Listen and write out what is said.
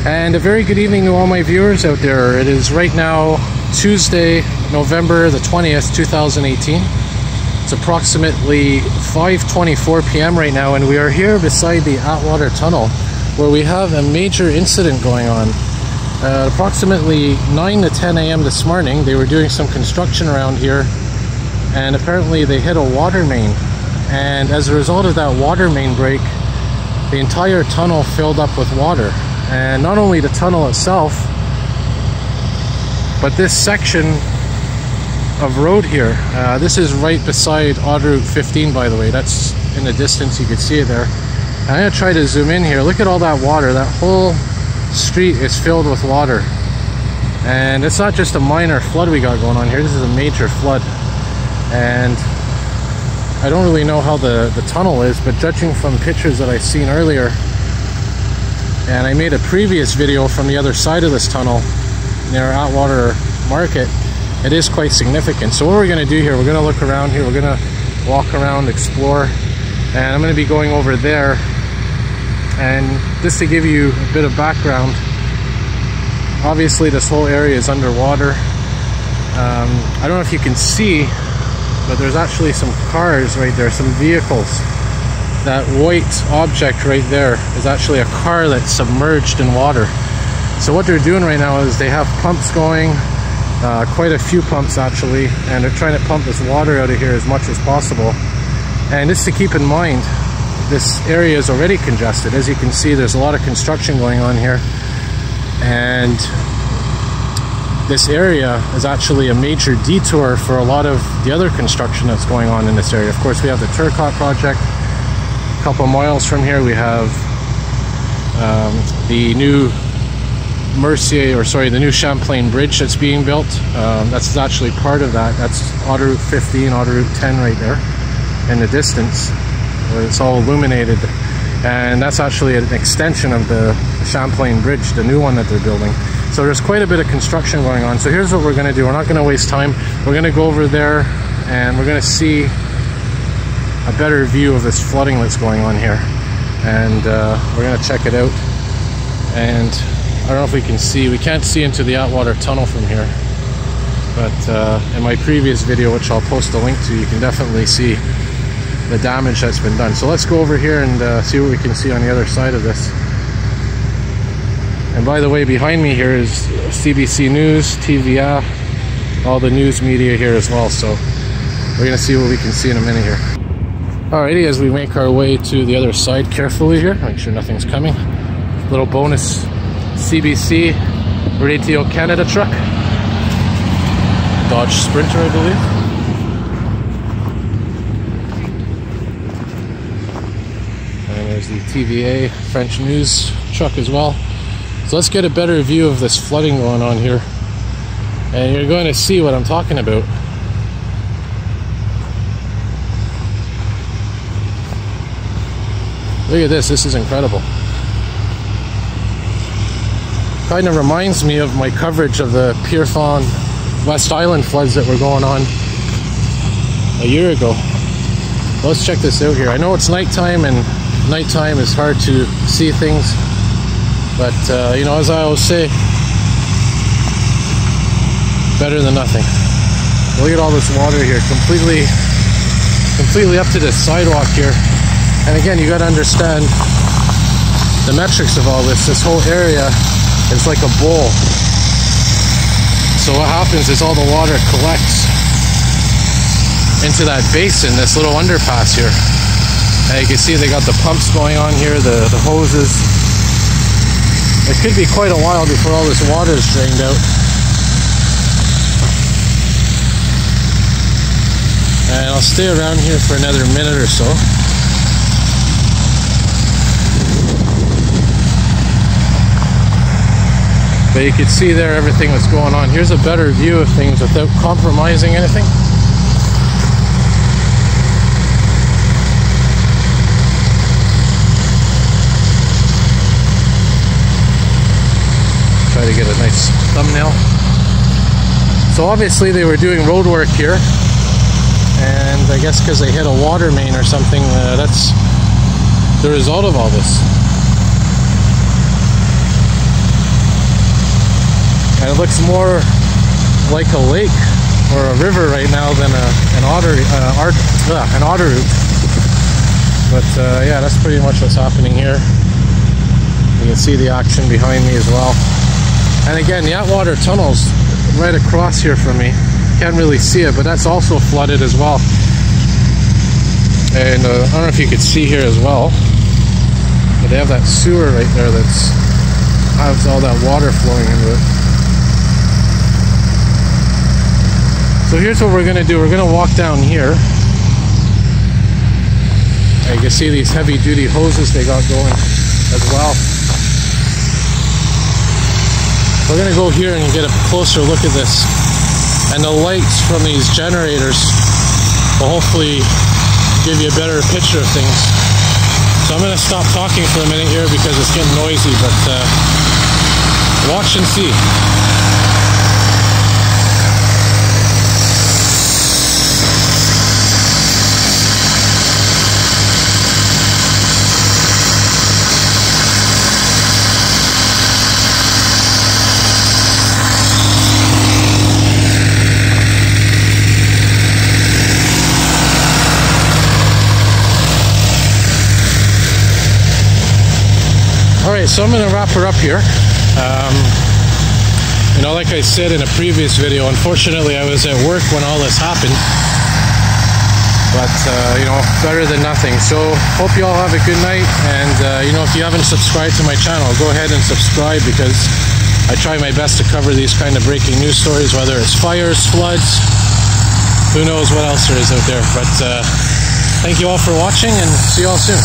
And a very good evening to all my viewers out there. It is right now Tuesday, November the 20th, 2018. It's approximately 5:24 p.m. right now, and we are here beside the Atwater Tunnel, where we have a major incident going on. Approximately 9 to 10 a.m. this morning, they were doing some construction around here, and apparently they hit a water main. And as a result of that water main break, the entire tunnel filled up with water. And not only the tunnel itself, but this section of road here. This is right beside Atwater 15, by the way. That's in the distance, you can see it there. And I'm going to try to zoom in here. Look at all that water. That whole street is filled with water. And it's not just a minor flood we got going on here. This is a major flood. And I don't really know how the tunnel is, but judging from pictures that I've seen earlier, and I made a previous video from the other side of this tunnel near Atwater Market, it is quite significant. So what we're going to do here, we're going to look around here, we're going to walk around, explore, and I'm going to be going over there. And just to give you a bit of background, obviously this whole area is underwater. I don't know if you can see, but there's actually some cars right there, some vehicles. That white object right there is actually a car that's submerged in water. So what they're doing right now is they have pumps going, quite a few pumps actually, and they're trying to pump this water out of here as much as possible. And just to keep in mind, this area is already congested. As you can see, there's a lot of construction going on here, and this area is actually a major detour for a lot of the other construction that's going on in this area. Of course, we have the Turcotte project. A couple miles from here we have the new the new Champlain Bridge that's being built. That's actually part of that. That's Atwater 15, Atwater 10 right there in the distance, where it's all illuminated. And that's actually an extension of the Champlain Bridge, the new one that they're building. So there's quite a bit of construction going on. So here's what we're going to do. We're not going to waste time. We're going to go over there and we're going to see a better view of this flooding that's going on here. And we're going to check it out. And I don't know if we can see. We can't see into the Atwater Tunnel from here. But in my previous video, which I'll post a link to, you can definitely see the damage that's been done. So let's go over here and see what we can see on the other side of this. And by the way, behind me here is CBC News, TVA, all the news media here as well. So we're going to see what we can see in a minute here. Alrighty, as we make our way to the other side carefully here, make sure nothing's coming. Little bonus CBC Radio Canada truck. Dodge Sprinter, I believe. And there's the TVA French news truck as well. So let's get a better view of this flooding going on here, and you're going to see what I'm talking about. Look at this is incredible. Kind of reminds me of my coverage of the Pierrefonds West Island floods that were going on a year ago. Let's check this out here. I know it's nighttime, and nighttime is hard to see things. But, you know, as I always say, better than nothing. Look at all this water here, completely up to this sidewalk here. And again, you got to understand the metrics of all this. This whole area is like a bowl. So what happens is all the water collects into that basin, this little underpass here. And you can see they got the pumps going on here, the hoses. It could be quite a while before all this water is drained out. And I'll stay around here for another minute or so. But you can see there everything that's going on. Here's a better view of things without compromising anything. Try to get a nice thumbnail. So obviously they were doing road work here, and I guess because they hit a water main or something, that's the result of all this. And it looks more like a lake or a river right now than an otter root. But yeah, that's pretty much what's happening here. You can see the action behind me as well. And again, the Atwater Tunnel's right across here from me. Can't really see it, but that's also flooded as well. And I don't know if you could see here as well, but they have that sewer right there that's has all that water flowing into it. So here's what we're going to do. We're going to walk down here. And you can see these heavy duty hoses they got going as well. We're going to go here and get a closer look at this. And the lights from these generators will hopefully give you a better picture of things. So I'm going to stop talking for a minute here because it's getting noisy, but watch and see. Alright, so I'm going to wrap her up here. You know, like I said in a previous video, unfortunately I was at work when all this happened. But, you know, better than nothing. So, hope you all have a good night. And, you know, if you haven't subscribed to my channel, go ahead and subscribe because I try my best to cover these kind of breaking news stories, whether it's fires, floods, who knows what else there is out there. But, thank you all for watching and see you all soon.